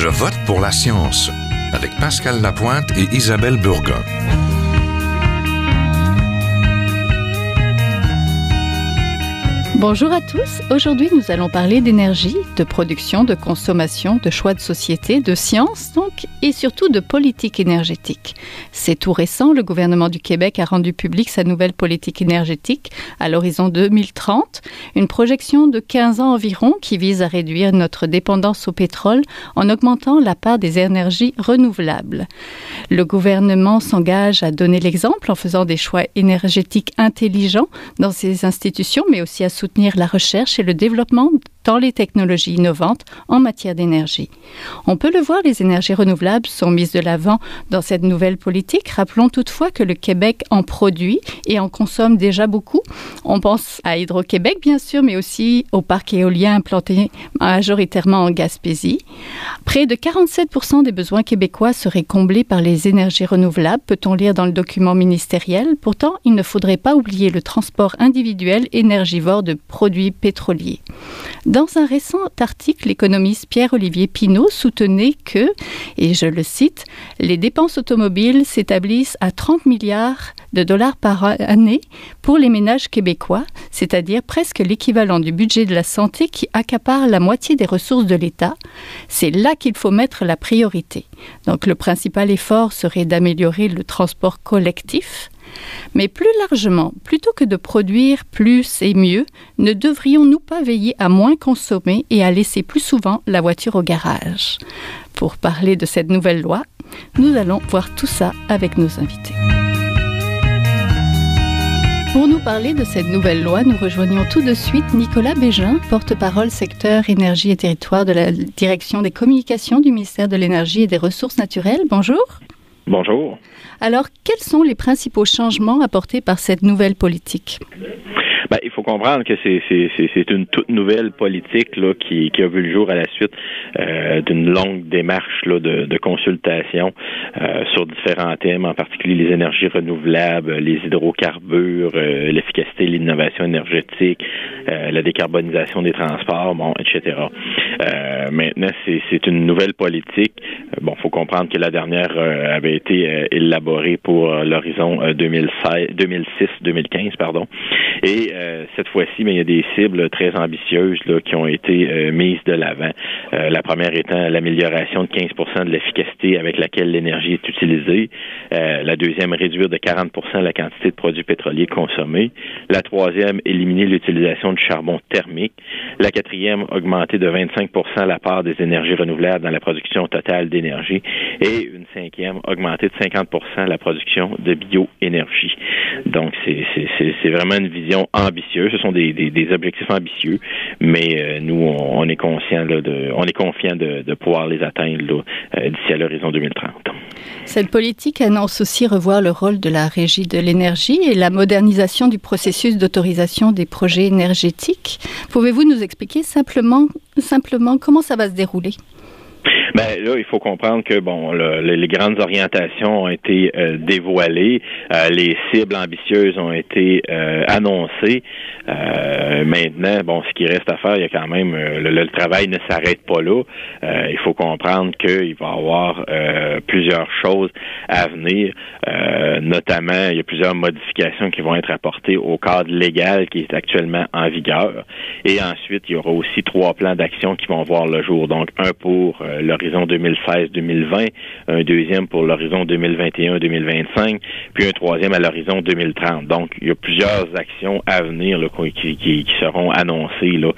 Je vote pour la science avec Pascal Lapointe et Isabelle Burgon. Bonjour à tous. Aujourd'hui, nous allons parler d'énergie, de production, de consommation, de choix de société, de science donc, et surtout de politique énergétique. C'est tout récent, le gouvernement du Québec a rendu public sa nouvelle politique énergétique à l'horizon 2030, une projection de 15 ans environ qui vise à réduire notre dépendance au pétrole en augmentant la part des énergies renouvelables. Le gouvernement s'engage à donner l'exemple en faisant des choix énergétiques intelligents dans ses institutions, mais aussi à soutenir la recherche et le développement dans les technologies innovantes en matière d'énergie. On peut le voir, les énergies renouvelables sont mises de l'avant dans cette nouvelle politique. Rappelons toutefois que le Québec en produit et en consomme déjà beaucoup. On pense à Hydro-Québec, bien sûr, mais aussi au parc éolien implanté majoritairement en Gaspésie. Près de 47% des besoins québécois seraient comblés par les énergies renouvelables, peut-on lire dans le document ministériel. Pourtant, il ne faudrait pas oublier le transport individuel énergivore de produits pétroliers. Dans un récent article, l'économiste Pierre-Olivier Pinault soutenait que, et je le cite, « les dépenses automobiles s'établissent à 30 milliards de dollars par année pour les ménages québécois, c'est-à-dire presque l'équivalent du budget de la santé qui accapare la moitié des ressources de l'État. C'est là qu'il faut mettre la priorité. » Donc le principal effort serait d'améliorer le transport collectif. Mais plus largement, plutôt que de produire plus et mieux, ne devrions-nous pas veiller à moins consommer et à laisser plus souvent la voiture au garage? Pour parler de cette nouvelle loi, nous allons voir tout ça avec nos invités. Pour nous parler de cette nouvelle loi, nous rejoignons tout de suite Nicolas Bégin, porte-parole secteur énergie et territoire de la direction des communications du ministère de l'Énergie et des Ressources naturelles. Bonjour. Bonjour. Alors, quels sont les principaux changements apportés par cette nouvelle politique? Il faut comprendre que c'est une toute nouvelle politique là qui a vu le jour à la suite d'une longue démarche là de consultation sur différents thèmes, en particulier les énergies renouvelables, les hydrocarbures, l'efficacité, l'innovation énergétique, la décarbonisation des transports, etc. Maintenant, c'est une nouvelle politique. Faut comprendre que la dernière avait été élaborée pour l'horizon 2006-2015, et cette fois-ci, il y a des cibles très ambitieuses là, qui ont été mises de l'avant. La première étant l'amélioration de 15% de l'efficacité avec laquelle l'énergie est utilisée. La deuxième, réduire de 40% la quantité de produits pétroliers consommés. La troisième, éliminer l'utilisation du charbon thermique. La quatrième, augmenter de 25% la part des énergies renouvelables dans la production totale d'énergie. Et une cinquième, augmenter de 50% la production de bioénergie. Donc, c'est vraiment une vision ambitieuse. Ce sont des objectifs ambitieux, mais nous, on est conscient on est confiant de pouvoir les atteindre d'ici à l'horizon 2030. Cette politique annonce aussi revoir le rôle de la Régie de l'énergie et la modernisation du processus d'autorisation des projets énergétiques. Pouvez-vous nous expliquer simplement comment ça va se dérouler? Là, il faut comprendre que les grandes orientations ont été dévoilées, les cibles ambitieuses ont été annoncées. Maintenant, ce qui reste à faire, il y a quand même le travail ne s'arrête pas là. Il faut comprendre qu'il va y avoir plusieurs choses à venir. Notamment, il y a plusieurs modifications qui vont être apportées au cadre légal qui est actuellement en vigueur. Et ensuite, il y aura aussi 3 plans d'action qui vont voir le jour. Donc, un pour l'horizon 2016-2020, un deuxième pour l'horizon 2021-2025, puis un troisième à l'horizon 2030. Donc, il y a plusieurs actions à venir là, qui seront annoncées là,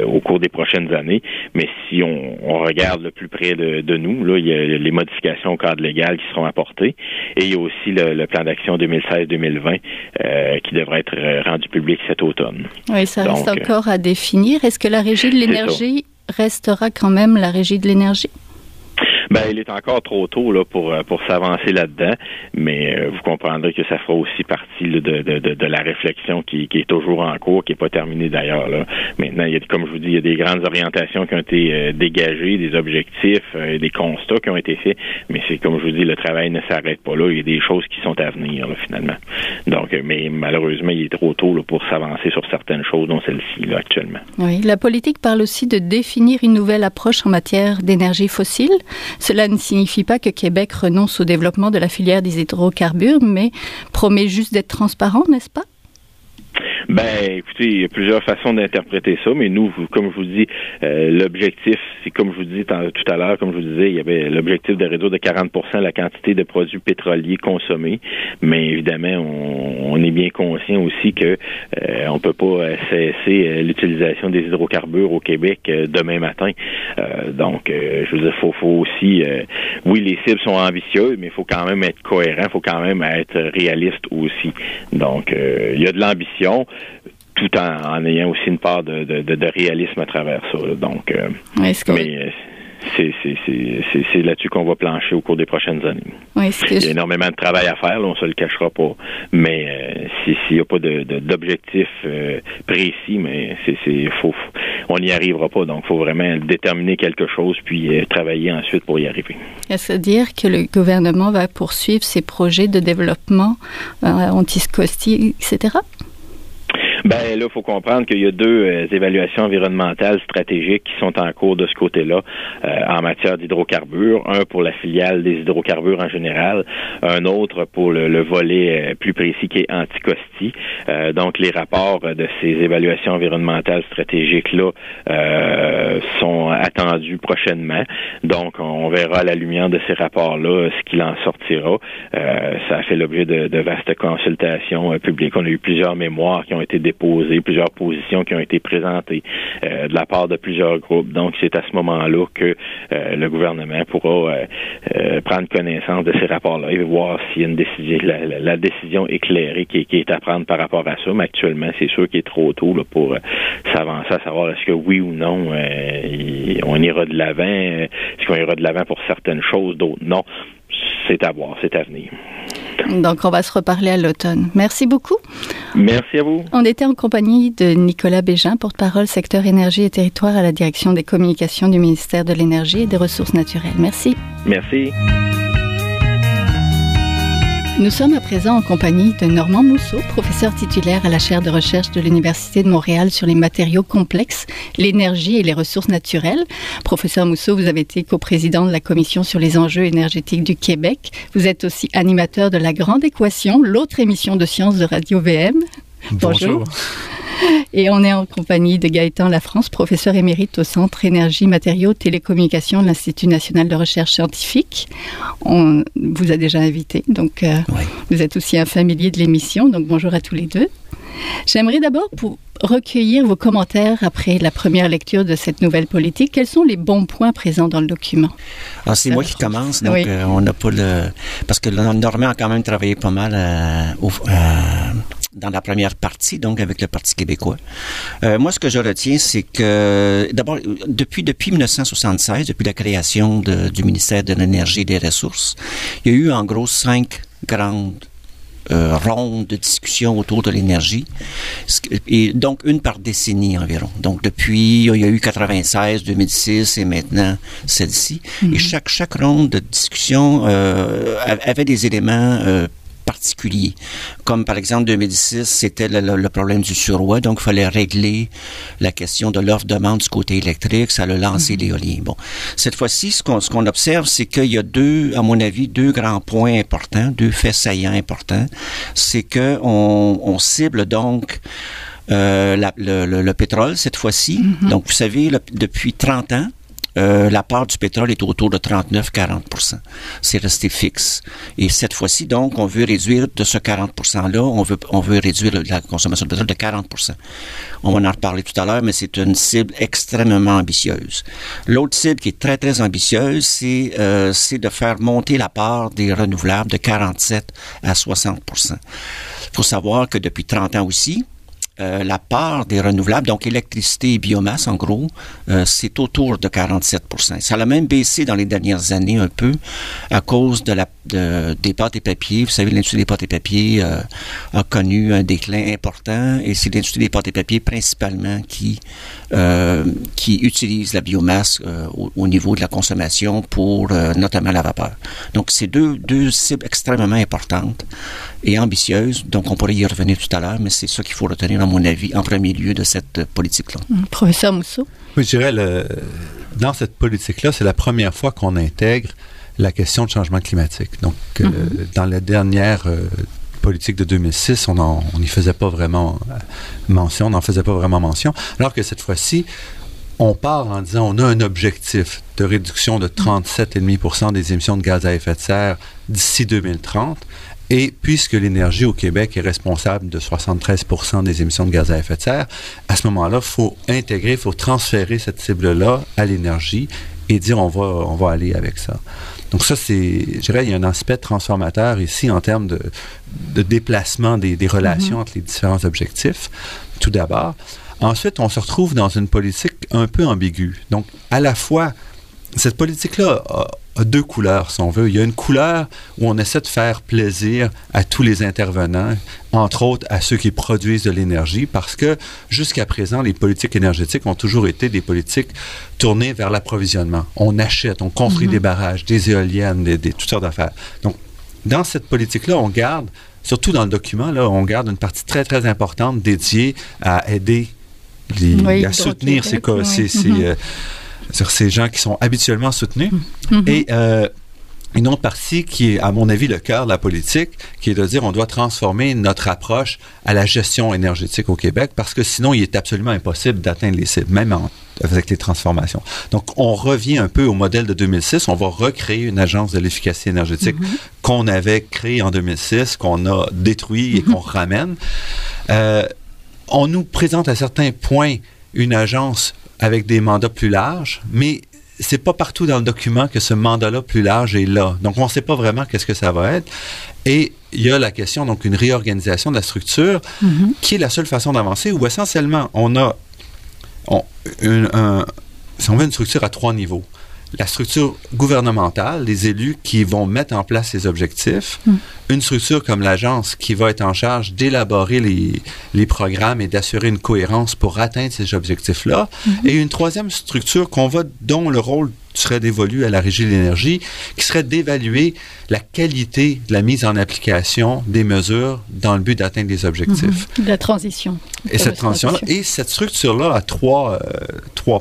au cours des prochaines années. Mais si on regarde le plus près de nous, là, il y a les modifications au cadre légal qui seront apportées. Et il y a aussi le plan d'action 2016-2020 qui devrait être rendu public cet automne. Oui, ça reste encore à définir. Est-ce que la Régie de l'énergie restera quand même la Régie de l'énergie? Ben, il est encore trop tôt là pour s'avancer là-dedans, mais vous comprendrez que ça fera aussi partie là, de la réflexion qui est toujours en cours, qui n'est pas terminée d'ailleurs. Là. Maintenant, comme je vous dis, il y a des grandes orientations qui ont été dégagées, des objectifs, des constats qui ont été faits, mais c'est comme je vous dis, le travail ne s'arrête pas là. Il y a des choses qui sont à venir là, finalement. Donc, mais malheureusement, il est trop tôt là, pour s'avancer sur certaines choses, dont celle-ci là, actuellement. Oui, la politique parle aussi de définir une nouvelle approche en matière d'énergie fossile. Cela ne signifie pas que Québec renonce au développement de la filière des hydrocarbures, mais promet juste d'être transparent, n'est-ce pas? Ben, écoutez, il y a plusieurs façons d'interpréter ça, mais nous, comme je vous dis, l'objectif, c'est comme je vous dis tout à l'heure, comme je vous disais, il y avait l'objectif de réduire de 40% la quantité de produits pétroliers consommés, mais évidemment, on est bien conscient aussi que on peut pas cesser l'utilisation des hydrocarbures au Québec demain matin. Donc, je veux dire, faut aussi, oui, les cibles sont ambitieuses, mais il faut quand même être cohérent, il faut quand même être réaliste aussi. Donc, il y a de l'ambition, tout en ayant aussi une part de réalisme à travers ça. Là. Donc, mais c'est là-dessus qu'on va plancher au cours des prochaines années. Oui, il y a énormément de travail à faire, là, on se le cachera pas. Mais s'il n'y a pas d'objectif précis, mais on n'y arrivera pas. Donc, il faut vraiment déterminer quelque chose puis travailler ensuite pour y arriver. Est-ce dire que le gouvernement va poursuivre ses projets de développement anti-Scotie, etc.? Ben là, il faut comprendre qu'il y a 2 évaluations environnementales stratégiques qui sont en cours de ce côté-là en matière d'hydrocarbures. Un pour la filiale des hydrocarbures en général, un autre pour le volet plus précis qui est anti-Costi. Donc, les rapports de ces évaluations environnementales stratégiques-là sont attendus prochainement. Donc, on verra à la lumière de ces rapports-là ce qu'il en sortira. Ça a fait l'objet de vastes consultations publiques. On a eu plusieurs mémoires qui ont été déposées, plusieurs positions qui ont été présentées de la part de plusieurs groupes. Donc, c'est à ce moment-là que le gouvernement pourra prendre connaissance de ces rapports-là et voir s'il y a une décision, la décision éclairée qui est à prendre par rapport à ça. Mais actuellement, c'est sûr qu'il est trop tôt là, pour s'avancer à savoir est-ce que oui ou non on ira de l'avant. Est-ce qu'on ira de l'avant pour certaines choses, d'autres non. C'est à voir, c'est à venir. Donc, on va se reparler à l'automne. Merci beaucoup. Merci à vous. On était en compagnie de Nicolas Bégin, porte-parole secteur énergie et territoire à la direction des communications du ministère de l'Énergie et des Ressources naturelles. Merci. Merci. Nous sommes à présent en compagnie de Normand Mousseau, professeur titulaire à la chaire de recherche de l'Université de Montréal sur les matériaux complexes, l'énergie et les ressources naturelles. Professeur Mousseau, vous avez été coprésident de la Commission sur les enjeux énergétiques du Québec. Vous êtes aussi animateur de La Grande Équation, l'autre émission de sciences de Radio-VM. Bonjour. Et on est en compagnie de Gaëtan Lafrance, professeur émérite au Centre Énergie, Matériaux, Télécommunications de l'Institut national de recherche scientifique. On vous a déjà invité, donc oui. Vous êtes aussi un familier de l'émission, donc bonjour à tous les deux. J'aimerais d'abord pour recueillir vos commentaires après la première lecture de cette nouvelle politique. Quels sont les bons points présents dans le document? Alors, c'est moi qui commence, donc oui. On n'a pas le... Parce que Normand a quand même travaillé pas mal dans la première partie, donc avec le Parti québécois. Moi, ce que je retiens, c'est que, d'abord, depuis 1976, depuis la création du ministère de l'Énergie et des Ressources, il y a eu en gros 5 grandes rondes de discussion autour de l'énergie, et donc une par décennie environ. Donc depuis, il y a eu 96, 2006 et maintenant celle-ci. Mm-hmm. Et chaque ronde de discussion avait des éléments particuliers. Comme par exemple 2006, c'était le problème du surroi, donc il fallait régler la question de l'offre-demande du côté électrique, ça a lancé l'éolien. Bon, cette fois-ci, ce qu'on observe, c'est qu'il y a à mon avis, 2 grands points importants, 2 faits saillants importants. C'est que on cible donc le pétrole cette fois-ci. Mm-hmm. Donc, vous savez, depuis 30 ans, la part du pétrole est autour de 39-40%. C'est resté fixe. Et cette fois-ci, donc, on veut réduire de ce 40%-là, on veut réduire la consommation de pétrole de 40%. On va en reparler tout à l'heure, mais c'est une cible extrêmement ambitieuse. L'autre cible qui est très, très ambitieuse, c'est de faire monter la part des renouvelables de 47 à 60%. Il faut savoir que depuis 30 ans aussi, la part des renouvelables, donc électricité et biomasse, en gros, c'est autour de 47%. Ça a même baissé dans les dernières années un peu à cause des pâtes et papiers. Vous savez, l'industrie des pâtes et papiers a connu un déclin important et c'est l'industrie des pâtes et papiers principalement qui utilise la biomasse au niveau de la consommation pour notamment la vapeur. Donc, c'est deux cibles extrêmement importantes et ambitieuses. Donc, on pourrait y revenir tout à l'heure, mais c'est ça qu'il faut retenir, à mon avis, en premier lieu de cette politique-là. Professeur Mousseau? Oui, je dirais, dans cette politique-là, c'est la première fois qu'on intègre la question de changement climatique. Donc, dans la dernière politique de 2006, on n'y faisait pas vraiment mention, on n'en faisait pas vraiment mention, alors que cette fois-ci, on part en disant on a un objectif de réduction de 37,5% des émissions de gaz à effet de serre d'ici 2030. Et puisque l'énergie au Québec est responsable de 73% des émissions de gaz à effet de serre, à ce moment-là, il faut transférer cette cible-là à l'énergie et dire on va aller avec ça. Donc ça, je dirais, il y a un aspect transformateur ici en termes de déplacement des relations entre les différents objectifs, tout d'abord. Ensuite, on se retrouve dans une politique un peu ambiguë. Donc, à la fois, cette politique-là a deux couleurs, si on veut. Il y a une couleur où on essaie de faire plaisir à tous les intervenants, entre autres à ceux qui produisent de l'énergie, parce que jusqu'à présent, les politiques énergétiques ont toujours été des politiques tournées vers l'approvisionnement. On achète, on construit des barrages, des éoliennes, toutes sortes d'affaires. Donc, dans cette politique-là, on garde, surtout dans le document, là, on garde une partie très, très importante dédiée à aider, à soutenir ces gens qui sont habituellement soutenus. Et une autre partie qui est, à mon avis, le cœur de la politique, qui est de dire on doit transformer notre approche à la gestion énergétique au Québec, parce que sinon, il est absolument impossible d'atteindre les cibles, même avec les transformations. Donc, on revient un peu au modèle de 2006. On va recréer une agence de l'efficacité énergétique qu'on avait créée en 2006, qu'on a détruit et qu'on ramène. On nous présente à certains points une agence avec des mandats plus larges, mais c'est pas partout dans le document que ce mandat-là plus large est là. Donc, on ne sait pas vraiment qu'est-ce que ça va être. Et il y a la question, donc, une réorganisation de la structure qui est la seule façon d'avancer, où essentiellement, on a une structure à 3 niveaux. La structure gouvernementale, les élus qui vont mettre en place ces objectifs, une structure comme l'agence qui va être en charge d'élaborer les programmes et d'assurer une cohérence pour atteindre ces objectifs-là, et une troisième structure dont le rôle serait dévolu à la Régie de l'énergie, qui serait d'évaluer la qualité de la mise en application des mesures dans le but d'atteindre les objectifs. La transition. Et cette transition-là, et cette structure-là a trois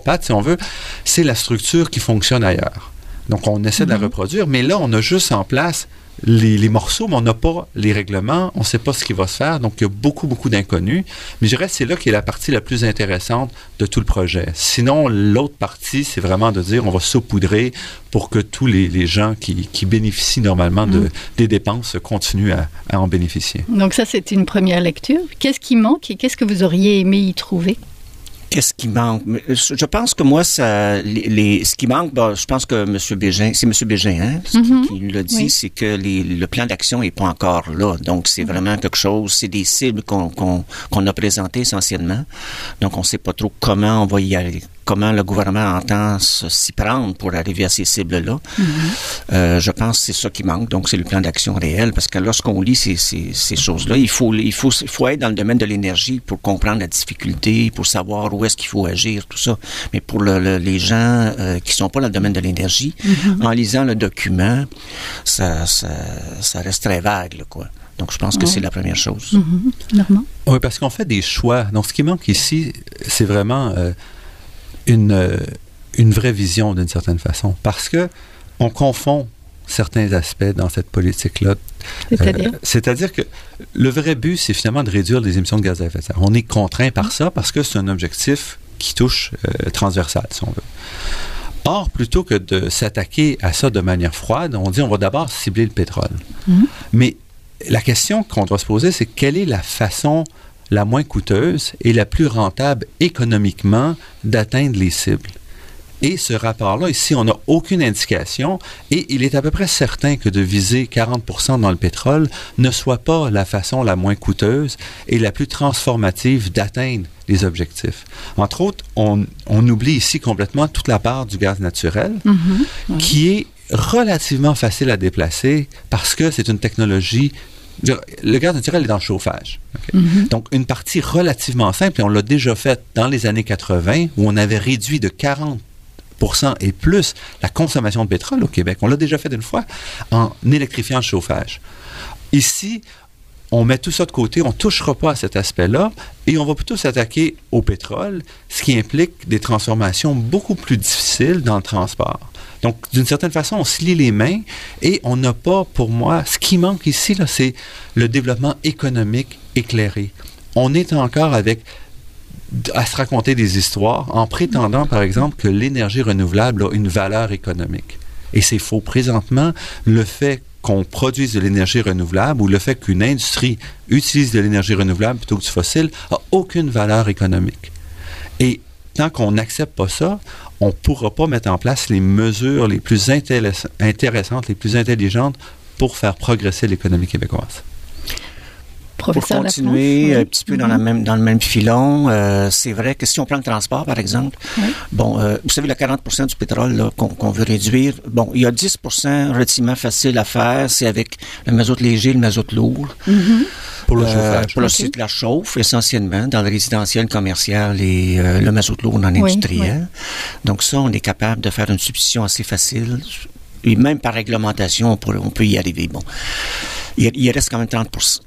pattes, si on veut, c'est la structure qui fonctionne ailleurs. Donc, on essaie de la reproduire, mais là, on a juste en place les morceaux, mais on n'a pas les règlements, on ne sait pas ce qui va se faire, donc il y a beaucoup, beaucoup d'inconnus. Mais je dirais que c'est là qui est la partie la plus intéressante de tout le projet. Sinon, l'autre partie, c'est vraiment de dire on va saupoudrer pour que tous les gens qui bénéficient normalement des dépenses continuent à en bénéficier. Donc ça, c'est une première lecture. Qu'est-ce qui manque et qu'est-ce que vous auriez aimé y trouver? Qu'est-ce qui manque? Je pense que moi, ce qui manque, je pense que M. Bégin, c'est M. Bégin, hein, qui l'a dit, c'est que le plan d'action n'est pas encore là. Donc, c'est vraiment quelque chose, c'est des cibles qu'on a présentées essentiellement. Donc, on ne sait pas trop comment on va y aller, comment le gouvernement entend s'y prendre pour arriver à ces cibles-là. Je pense que c'est ça qui manque. Donc, c'est le plan d'action réel, parce que lorsqu'on lit ces choses-là, il faut être dans le domaine de l'énergie pour comprendre la difficulté, pour savoir où est-ce qu'il faut agir, tout ça. Mais pour les gens qui sont pas dans le domaine de l'énergie, en lisant le document, ça reste très vague, là, quoi. Donc, je pense que c'est la première chose. Normand? Oui, parce qu'on fait des choix. Donc, ce qui manque ici, c'est vraiment une vraie vision, d'une certaine façon. Parce que on confond certains aspects dans cette politique-là. C'est-à-dire que le vrai but, c'est finalement de réduire les émissions de gaz à effet de serre. On est contraint par ça parce que c'est un objectif qui touche transversal, si on veut. Or, plutôt que de s'attaquer à ça de manière froide, on dit on va d'abord cibler le pétrole. Mais la question qu'on doit se poser, c'est quelle est la façon la moins coûteuse et la plus rentable économiquement d'atteindre les cibles. Et ce rapport-là, ici, on n'a aucune indication et il est à peu près certain que de viser 40% dans le pétrole ne soit pas la façon la moins coûteuse et la plus transformative d'atteindre les objectifs. Entre autres, on oublie ici complètement toute la part du gaz naturel qui est relativement facile à déplacer parce que c'est une technologie. Le gaz naturel est dans le chauffage. Okay? Donc, une partie relativement simple, et on l'a déjà fait dans les années 80, où on avait réduit de 40% et plus la consommation de pétrole au Québec. On l'a déjà fait une fois en électrifiant le chauffage. Ici, on met tout ça de côté, on ne touchera pas à cet aspect-là et on va plutôt s'attaquer au pétrole, ce qui implique des transformations beaucoup plus difficiles dans le transport. Donc, d'une certaine façon, on se lie les mains et on n'a pas, pour moi, ce qui manque ici, là, c'est le développement économique éclairé. On est encore à se raconter des histoires en prétendant, par exemple, que l'énergie renouvelable a une valeur économique. Et c'est faux. Présentement, le fait qu'on produise de l'énergie renouvelable ou le fait qu'une industrie utilise de l'énergie renouvelable plutôt que du fossile a aucune valeur économique. Et tant qu'on n'accepte pas ça, on ne pourra pas mettre en place les mesures les plus intéressantes, les plus intelligentes pour faire progresser l'économie québécoise. Pour continuer un petit peu dans le même filon, c'est vrai que si on prend le transport, par exemple, bon, vous savez, le 40% du pétrole là, qu'on veut réduire, bon, il y a 10% relativement facile à faire, c'est avec le mazout léger, le mazout lourd. Pour le chauffage. Pour la chauffe, essentiellement, dans le résidentiel, le commercial et le mazout lourd dans l'industriel. Donc ça, on est capable de faire une substitution assez facile. Et même par réglementation, on peut y arriver. Bon. Il reste quand même 30%.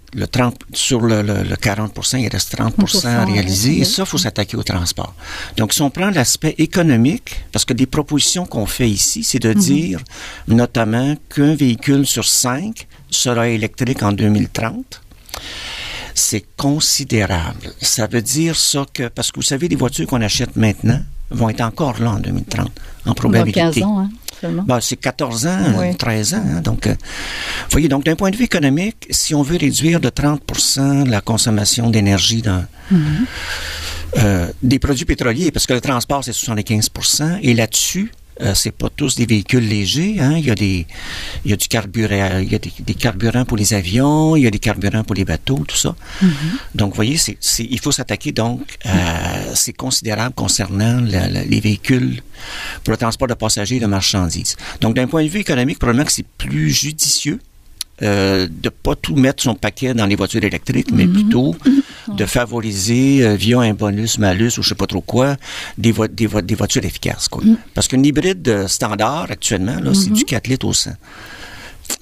Sur le 40%, il reste 30% à réaliser. Et ça, il faut s'attaquer au transport. Donc, si on prend l'aspect économique, parce que des propositions qu'on fait ici, c'est de dire notamment qu'un véhicule sur 5 sera électrique en 2030. C'est considérable. Ça veut dire ça que, parce que vous savez, les voitures qu'on achète maintenant vont être encore là en 2030, en probabilité. Dans 15 ans, hein, seulement. Ben, c'est 14 ans, 13 ans. Hein, donc, voyez, donc d'un point de vue économique, si on veut réduire de 30% la consommation d'énergie dans des produits pétroliers, parce que le transport, c'est 75%, et là-dessus, c'est pas tous des véhicules légers, hein. Il y a du carburant, il y a des carburants pour les avions, il y a des carburants pour les bateaux, tout ça. Donc, vous voyez, il faut s'attaquer donc, c'est considérable concernant les véhicules pour le transport de passagers et de marchandises. Donc, d'un point de vue économique, probablement que c'est plus judicieux de ne pas tout mettre son paquet dans les voitures électriques, mais plutôt de favoriser via un bonus-malus ou je ne sais pas trop quoi, des voitures efficaces. Quoi. Parce qu'une hybride standard, actuellement, là, c'est du 4 litres au 100.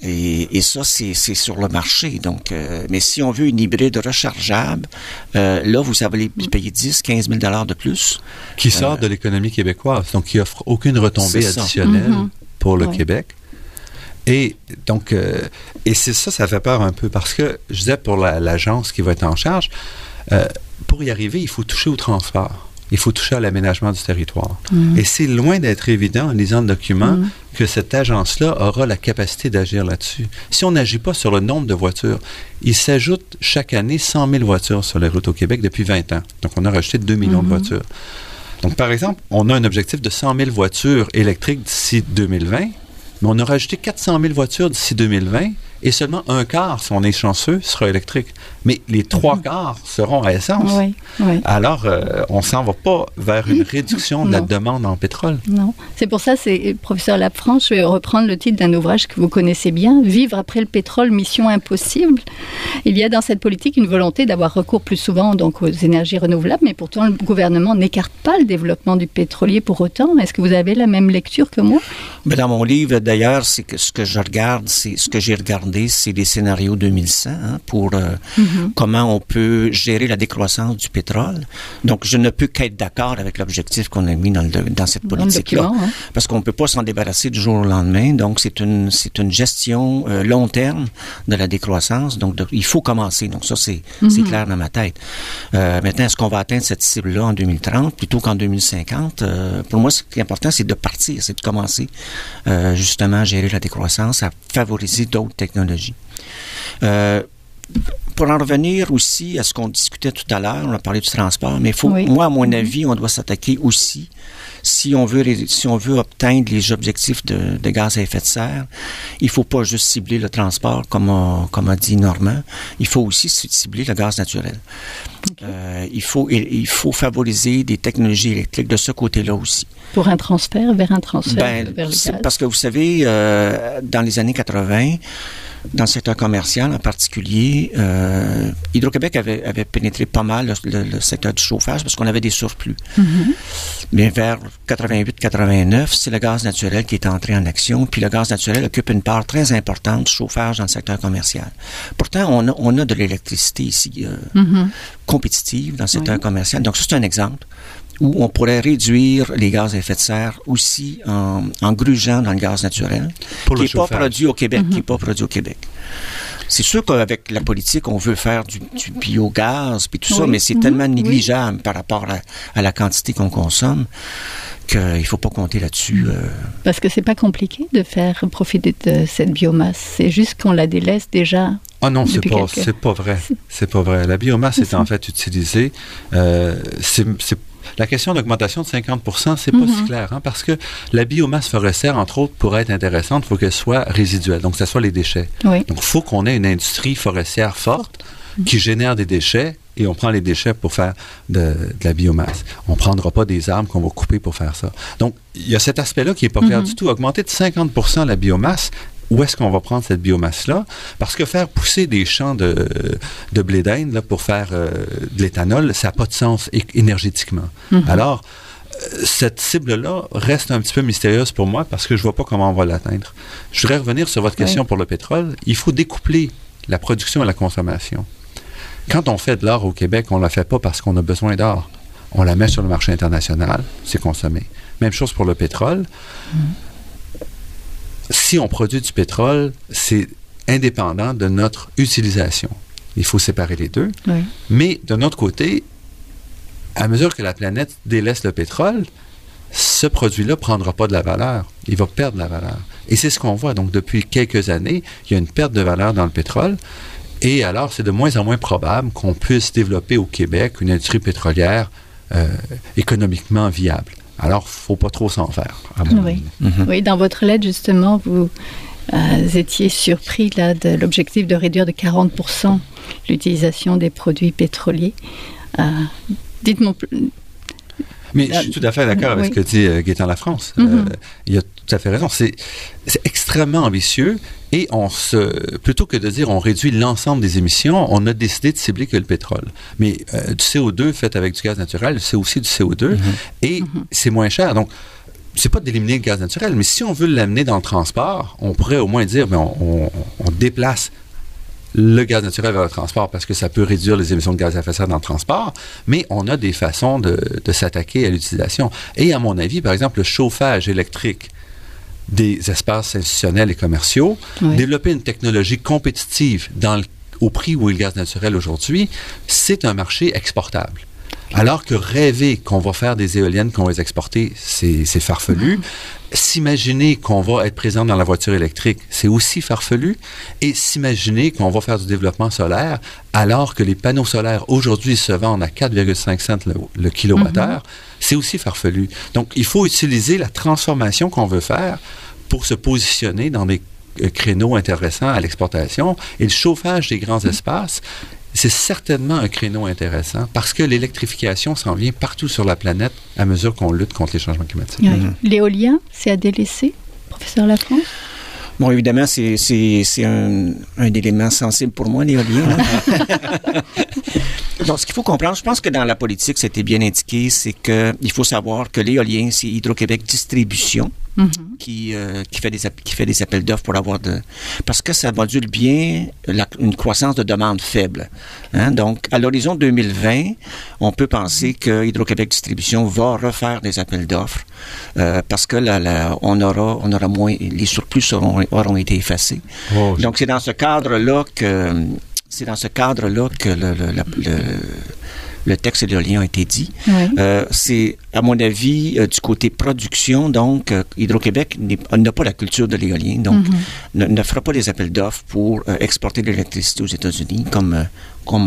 Et ça, c'est sur le marché. Donc, mais si on veut une hybride rechargeable, là, vous allez payer 10-15 000 $ de plus. Qui sort de l'économie québécoise, donc qui offre aucune retombée additionnelle pour le Québec. Et donc, et c'est ça fait peur un peu parce que, je disais, pour l'agence qui va être en charge, pour y arriver, il faut toucher au transport. Il faut toucher à l'aménagement du territoire. Et c'est loin d'être évident, en lisant le document, que cette agence-là aura la capacité d'agir là-dessus. Si on n'agit pas sur le nombre de voitures, il s'ajoute chaque année 100 000 voitures sur les routes au Québec depuis 20 ans. Donc, on a rajouté 2 millions de voitures. Donc, par exemple, on a un objectif de 100 000 voitures électriques d'ici 2020, mais on a rajouté 400 000 voitures d'ici 2020 et seulement un quart, si on est chanceux, sera électrique. Mais les 3 quarts seront à essence. Alors, on s'en va pas vers une réduction de la demande en pétrole. Non. C'est pour ça, professeur Lafrance, je vais reprendre le titre d'un ouvrage que vous connaissez bien, « Vivre après le pétrole, mission impossible ». Il y a dans cette politique une volonté d'avoir recours plus souvent donc, aux énergies renouvelables, mais pourtant le gouvernement n'écarte pas le développement du pétrolier pour autant. Est-ce que vous avez la même lecture que moi? Mais dans mon livre, d'ailleurs, c'est que ce que je regarde, c'est ce que j'ai regardé, c'est les scénarios 2100 pour comment on peut gérer la décroissance du pétrole. Donc, je ne peux qu'être d'accord avec l'objectif qu'on a mis dans cette politique-là. Parce qu'on ne peut pas s'en débarrasser du jour au lendemain. Donc, c'est une gestion long terme de la décroissance. Donc, il faut commencer. Donc, ça, c'est clair dans ma tête. Maintenant, est-ce qu'on va atteindre cette cible-là en 2030 plutôt qu'en 2050? Pour moi, ce qui est important, c'est de partir, c'est de commencer justement à gérer la décroissance, à favoriser d'autres technologies. pour en revenir aussi à ce qu'on discutait tout à l'heure, on a parlé du transport, mais moi, à mon avis, on doit s'attaquer aussi, si on veut atteindre les objectifs de gaz à effet de serre, il ne faut pas juste cibler le transport, comme a dit Normand, il faut aussi cibler le gaz naturel. Okay. Il faut favoriser des technologies électriques de ce côté-là aussi. Pour un transfert vers le gaz. Parce que vous savez, dans les années 80, dans le secteur commercial en particulier, Hydro-Québec avait pénétré pas mal le secteur du chauffage parce qu'on avait des surplus. Mais vers 88-89, c'est le gaz naturel qui est entré en action, puis le gaz naturel occupe une part très importante du chauffage dans le secteur commercial. Pourtant, on a de l'électricité ici compétitive dans le secteur commercial. Donc, ça, c'est un exemple où on pourrait réduire les gaz à effet de serre aussi en grugeant dans le gaz naturel, qui n'est pas produit au Québec, C'est sûr qu'avec la politique, on veut faire du biogaz puis tout ça, mais c'est tellement négligeable par rapport à la quantité qu'on consomme qu'il ne faut pas compter là-dessus. Parce que c'est pas compliqué de faire profiter de cette biomasse. C'est juste qu'on la délaisse déjà. Ah non, c'est pas vrai. C'est pas vrai. La biomasse est en fait utilisée. La question d'augmentation de 50%, c'est pas si clair, parce que la biomasse forestière, entre autres, pour être intéressante, il faut qu'elle soit résiduelle, donc que ce soit les déchets. Oui. Donc, il faut qu'on ait une industrie forestière forte qui génère des déchets, et on prend les déchets pour faire de la biomasse. On ne prendra pas des arbres qu'on va couper pour faire ça. Donc, il y a cet aspect-là qui n'est pas clair du tout. Augmenter de 50% la biomasse, où est-ce qu'on va prendre cette biomasse-là? Parce que faire pousser des champs de blé d'Inde là, pour faire de l'éthanol, ça n'a pas de sens énergétiquement. Alors, cette cible-là reste un petit peu mystérieuse pour moi parce que je ne vois pas comment on va l'atteindre. Je voudrais revenir sur votre question pour le pétrole. Il faut découpler la production et la consommation. Quand on fait de l'or au Québec, on ne la fait pas parce qu'on a besoin d'or. On la met sur le marché international, c'est consommé. Même chose pour le pétrole. Si on produit du pétrole, c'est indépendant de notre utilisation. Il faut séparer les deux. Oui. Mais de notre côté, à mesure que la planète délaisse le pétrole, ce produit-là ne prendra pas de la valeur. Il va perdre de la valeur. Et c'est ce qu'on voit. Donc, depuis quelques années, il y a une perte de valeur dans le pétrole. Et alors, c'est de moins en moins probable qu'on puisse développer au Québec une industrie pétrolière économiquement viable. Alors, il ne faut pas trop s'en faire. Oui, dans votre lettre, justement, vous étiez surpris là, de l'objectif de réduire de 40% l'utilisation des produits pétroliers. Dites-moi... Mais je suis tout à fait d'accord avec ce que dit Gaétan Lafrance. Il a tout à fait raison. C'est extrêmement ambitieux et plutôt que de dire on réduit l'ensemble des émissions, on a décidé de cibler que le pétrole. Mais du CO2 fait avec du gaz naturel, c'est aussi du CO2 et c'est moins cher. Donc, c'est pas d'éliminer le gaz naturel, mais si on veut l'amener dans le transport, on pourrait au moins dire on déplace le gaz naturel vers le transport parce que ça peut réduire les émissions de gaz à effet de serre dans le transport, mais on a des façons de s'attaquer à l'utilisation. Et à mon avis, par exemple, le chauffage électrique des espaces institutionnels et commerciaux, développer une technologie compétitive au prix où est le gaz naturel aujourd'hui, c'est un marché exportable. Alors que rêver qu'on va faire des éoliennes, qu'on va les exporter, c'est farfelu. S'imaginer qu'on va être présent dans la voiture électrique, c'est aussi farfelu. Et s'imaginer qu'on va faire du développement solaire, alors que les panneaux solaires aujourd'hui se vendent à 4,5 cents le kilowattheure, c'est aussi farfelu. Donc, il faut utiliser la transformation qu'on veut faire pour se positionner dans des créneaux intéressants à l'exportation. Et le chauffage des grands espaces, c'est certainement un créneau intéressant parce que l'électrification s'en vient partout sur la planète à mesure qu'on lutte contre les changements climatiques. L'éolien, c'est à délaisser, professeur Lafrance? Bon, évidemment, c'est un élément sensible pour moi, l'éolien. Donc, ce qu'il faut comprendre, je pense que dans la politique, c'était bien indiqué, c'est qu'il faut savoir que l'éolien, c'est Hydro-Québec Distribution qui fait des appels d'offres pour avoir parce que ça module bien une croissance de demande faible. Donc, à l'horizon 2020, on peut penser que Hydro-Québec Distribution va refaire des appels d'offres parce que on aura moins, les surplus auront été effacés. Donc, c'est dans ce cadre-là que le texte de l'éolien a été dit. Oui. C'est, à mon avis, du côté production, donc, Hydro-Québec n'a pas la culture de l'éolien, donc ne fera pas les appels d'offres pour exporter de l'électricité aux États-Unis, comme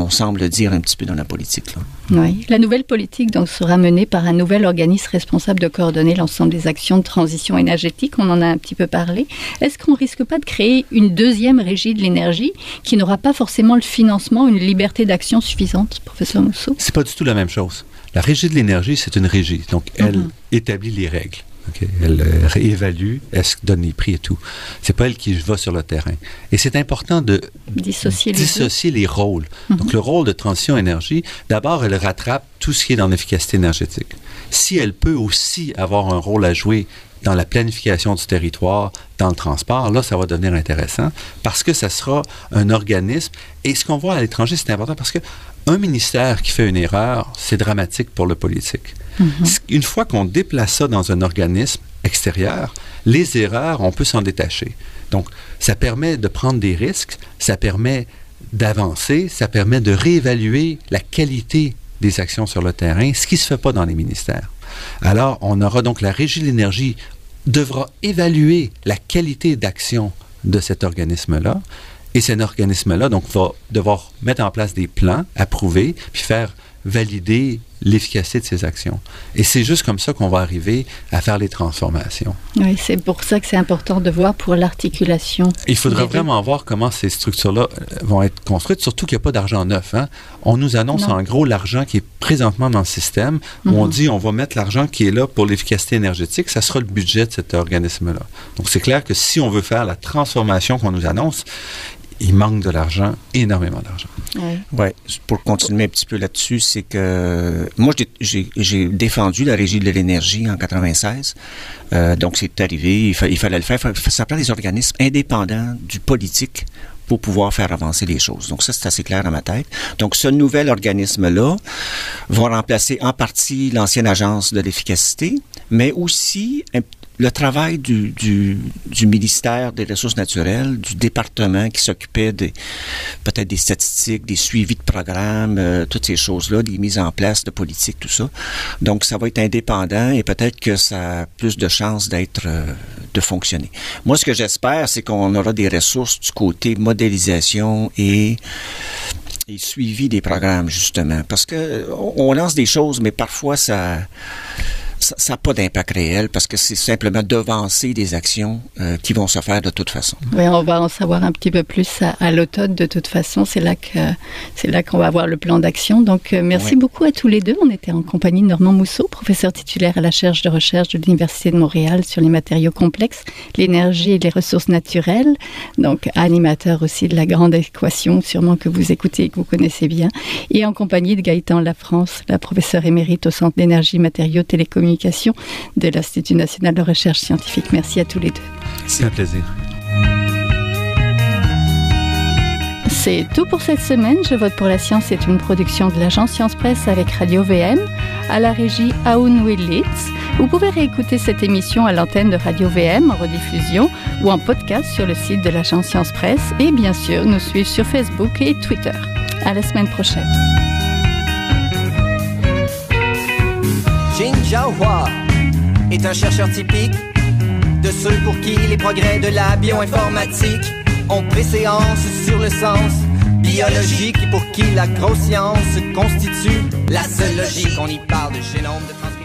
on semble dire un petit peu dans la politique, là. Oui. La nouvelle politique donc, sera menée par un nouvel organisme responsable de coordonner l'ensemble des actions de transition énergétique. On en a un petit peu parlé. Est-ce qu'on ne risque pas de créer une deuxième régie de l'énergie qui n'aura pas forcément le financement, une liberté d'action suffisante, professeur Mousseau? C'est pas du tout la même chose. La régie de l'énergie, c'est une régie. Donc, elle établit les règles. Okay. Elle réévalue, elle donne les prix et tout. C'est pas elle qui va sur le terrain. Et c'est important de dissocier les rôles. Donc, le rôle de transition énergie, d'abord, elle rattrape tout ce qui est dans l'efficacité énergétique. Si elle peut aussi avoir un rôle à jouer dans la planification du territoire, dans le transport, là, ça va devenir intéressant parce que ça sera un organisme. Et ce qu'on voit à l'étranger, c'est important parce que un ministère qui fait une erreur, c'est dramatique pour le politique. Une fois qu'on déplace ça dans un organisme extérieur, les erreurs, on peut s'en détacher. Donc, ça permet de prendre des risques, ça permet d'avancer, ça permet de réévaluer la qualité des actions sur le terrain, ce qui ne se fait pas dans les ministères. Alors, on aura donc la Régie de l'énergie devra évaluer la qualité d'action de cet organisme-là. Et cet organisme-là, donc, va devoir mettre en place des plans, approuver, puis faire valider l'efficacité de ces actions. Et c'est juste comme ça qu'on va arriver à faire les transformations. Oui, c'est pour ça que c'est important de voir pour l'articulation. Il faudra vraiment voir comment ces structures-là vont être construites, surtout qu'il n'y a pas d'argent neuf. Hein? On nous annonce en gros l'argent qui est présentement dans le système, où on dit on va mettre l'argent qui est là pour l'efficacité énergétique, ça sera le budget de cet organisme-là. Donc c'est clair que si on veut faire la transformation qu'on nous annonce, il manque de l'argent, énormément d'argent. Oui, pour continuer un petit peu là-dessus, c'est que moi, j'ai défendu la Régie de l'énergie en 96. Donc, c'est arrivé, il fallait le faire. Ça prend des organismes indépendants du politique pour pouvoir faire avancer les choses. Donc, ça, c'est assez clair dans ma tête. Donc, ce nouvel organisme-là va remplacer en partie l'ancienne agence de l'efficacité, mais aussi le travail du ministère des Ressources naturelles, du département qui s'occupait peut-être des statistiques, des suivis de programmes, toutes ces choses-là, des mises en place de politiques, tout ça. Donc, ça va être indépendant et peut-être que ça a plus de chances de fonctionner. Moi, ce que j'espère, c'est qu'on aura des ressources du côté modélisation et suivi des programmes, justement. Parce que on lance des choses, mais parfois, ça n'a pas d'impact réel parce que c'est simplement devancer des actions qui vont se faire de toute façon. Oui, on va en savoir un petit peu plus à l'automne de toute façon. C'est là qu'on va avoir le plan d'action. Donc, merci beaucoup à tous les deux. On était en compagnie de Normand Mousseau, professeur titulaire à la chaire de recherche de l'Université de Montréal sur les matériaux complexes, l'énergie et les ressources naturelles. Donc, animateur aussi de la grande équation, sûrement que vous écoutez et que vous connaissez bien. Et en compagnie de Gaëtan Lafrance, la professeure émérite au Centre d'énergie, matériaux, télécommunications de l'Institut national de recherche scientifique. Merci à tous les deux. C'est un plaisir. C'est tout pour cette semaine. Je vote pour la science est une production de l'agence Science Presse avec Radio VM, à la régie Aoun Willits. Vous pouvez réécouter cette émission à l'antenne de Radio VM en rediffusion ou en podcast sur le site de l'agence Science Presse et bien sûr nous suivre sur Facebook et Twitter. À la semaine prochaine. Jing Zhaohua est un chercheur typique de ceux pour qui les progrès de la bioinformatique ont préséance sur le sens biologique et pour qui la grosse science constitue la seule logique. On y parle de génome, de transcription.